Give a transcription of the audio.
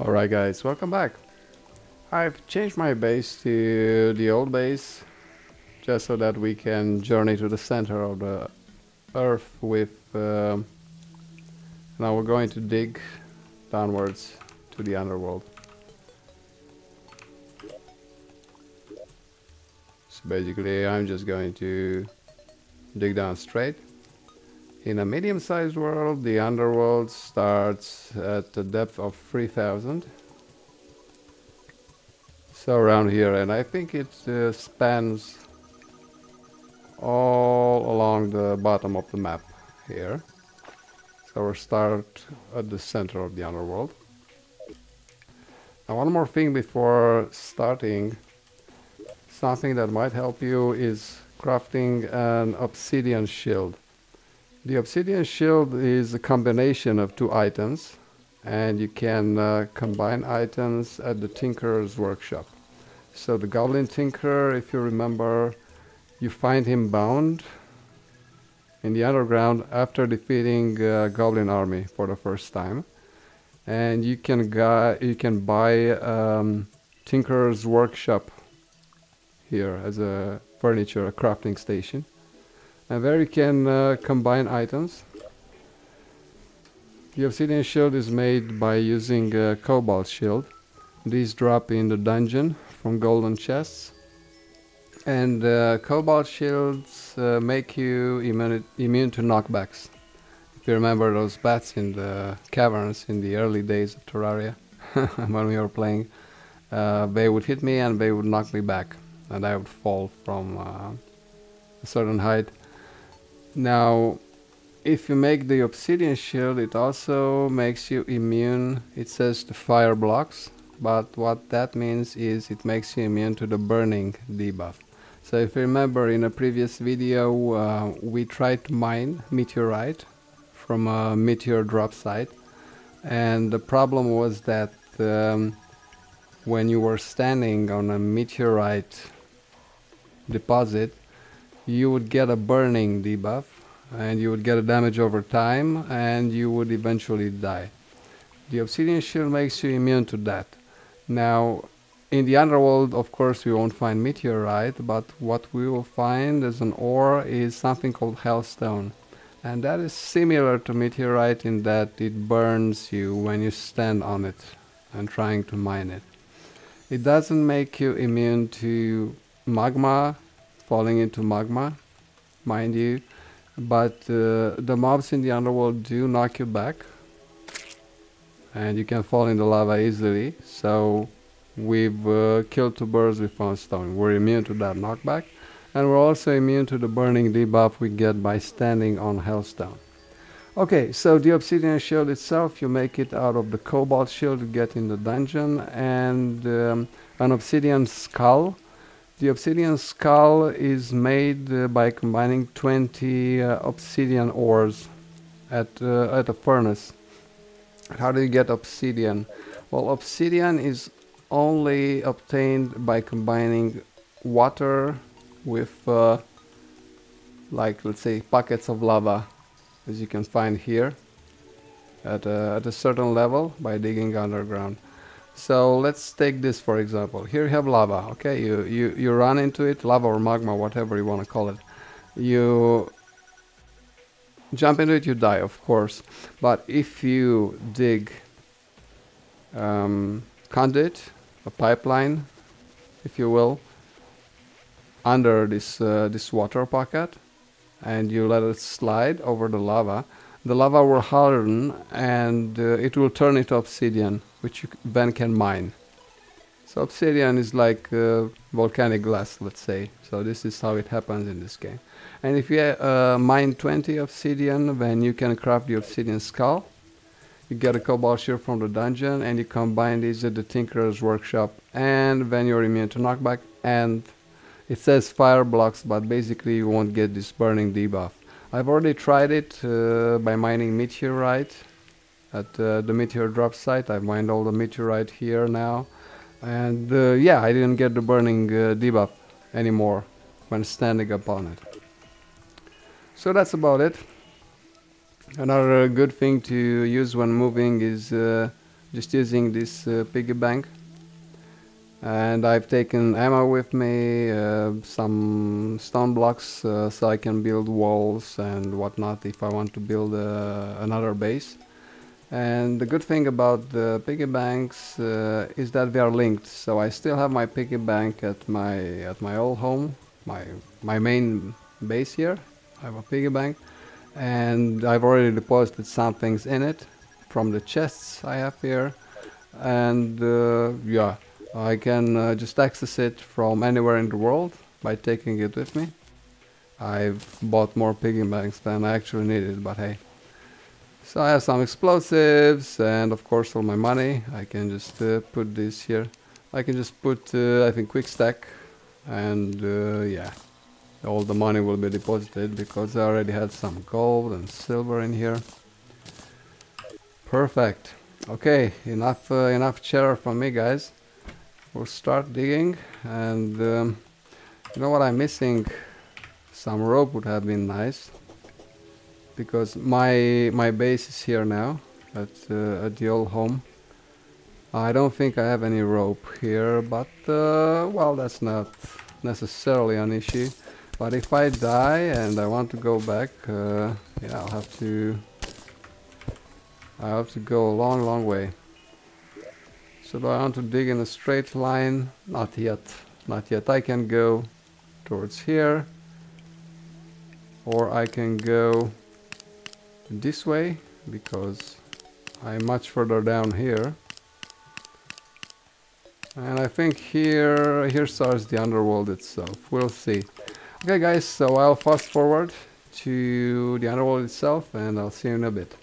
Alright guys, welcome back. I've changed my base to the old base just so that we can journey to the center of the earth with now we're going to dig downwards to the underworld. So basically I'm just going to dig down straight. In a medium-sized world, the underworld starts at a depth of 3000. So around here, and I think it spans all along the bottom of the map here. So we'll start at the center of the underworld. Now one more thing before starting, something that might help you is crafting an Obsidian Shield. The Obsidian Shield is a combination of two items, and you can combine items at the Tinkerer's workshop. So the Goblin Tinkerer, if you remember, you find him bound in the underground after defeating a Goblin army for the first time, and you can buy Tinkerer's workshop here as a furniture, a crafting station. And there you can combine items. The Obsidian Shield is made by using a Cobalt Shield. These drop in the dungeon from golden chests. And Cobalt Shields make you immune to knockbacks. If you remember those bats in the caverns in the early days of Terraria, when we were playing, they would hit me and they would knock me back. And I would fall from a certain height. Now, if you make the Obsidian Shield, it also makes you immune, it says, to fire blocks, but what that means is it makes you immune to the burning debuff. So if you remember, in a previous video we tried to mine meteorite from a meteor drop site, and the problem was that when you were standing on a meteorite deposit, you would get a burning debuff, and you would get a damage over time, and you would eventually die. The Obsidian Shield makes you immune to that. Now, in the underworld, of course, we won't find meteorite, but what we will find as an ore is something called hellstone. And that is similar to meteorite in that it burns you when you stand on it and trying to mine it. It doesn't make you immune to magma, falling into magma, mind you, but the mobs in the underworld do knock you back, and you can fall in the lava easily. So we've killed two birds with one stone. We're immune to that knockback, and we're also immune to the burning debuff we get by standing on hellstone. Okay, so the Obsidian Shield itself, you make it out of the Cobalt Shield you get in the dungeon, and an Obsidian Skull. The Obsidian Skull is made by combining 20 obsidian ores at a furnace. How do you get obsidian? Well, obsidian is only obtained by combining water with like, let's say, buckets of lava, as you can find here at a certain level by digging underground. So let's take this for example. Here you have lava, okay? You run into it, lava or magma, whatever you want to call it. You jump into it, you die, of course. But if you dig conduit, a pipeline, if you will, under this water pocket, and you let it slide over the lava will harden, and it will turn into obsidian, which you then can mine. So obsidian is like volcanic glass, let's say. So this is how it happens in this game. And if you mine 20 obsidian, then you can craft the Obsidian Skull. You get a Cobalt Shield from the dungeon, and you combine these at the Tinkerer's workshop, and then you're immune to knockback. And it says fire blocks, but basically you won't get this burning debuff. I've already tried it by mining meteorite at the meteor drop site. I've mined all the meteorite here now, and yeah, I didn't get the burning debuff anymore when standing upon it. So that's about it. Another good thing to use when moving is just using this piggy bank. And I've taken ammo with me, some stone blocks so I can build walls and whatnot if I want to build another base. And the good thing about the piggy banks is that they are linked. So I still have my piggy bank at my old home, my main base here. I have a piggy bank, and I've already deposited some things in it from the chests I have here. And yeah, I can just access it from anywhere in the world by taking it with me. I've bought more piggy banks than I actually needed, but hey. So I have some explosives and of course all my money. I can just put this here. I can just put, I think, quick stack, and yeah, all the money will be deposited because I already had some gold and silver in here. Perfect. Okay, enough chatter from me, guys. We'll start digging, and you know what I'm missing? Some rope would have been nice, because my base is here now at the old home. I don't think I have any rope here, but well, that's not necessarily an issue. But if I die and I want to go back, yeah, I'll have to go a long way. So do I want to dig in a straight line? Not yet. Not yet. I can go towards here, or I can go this way because I'm much further down here. And I think here starts the underworld itself. We'll see. Okay guys, so I'll fast forward to the underworld itself and I'll see you in a bit.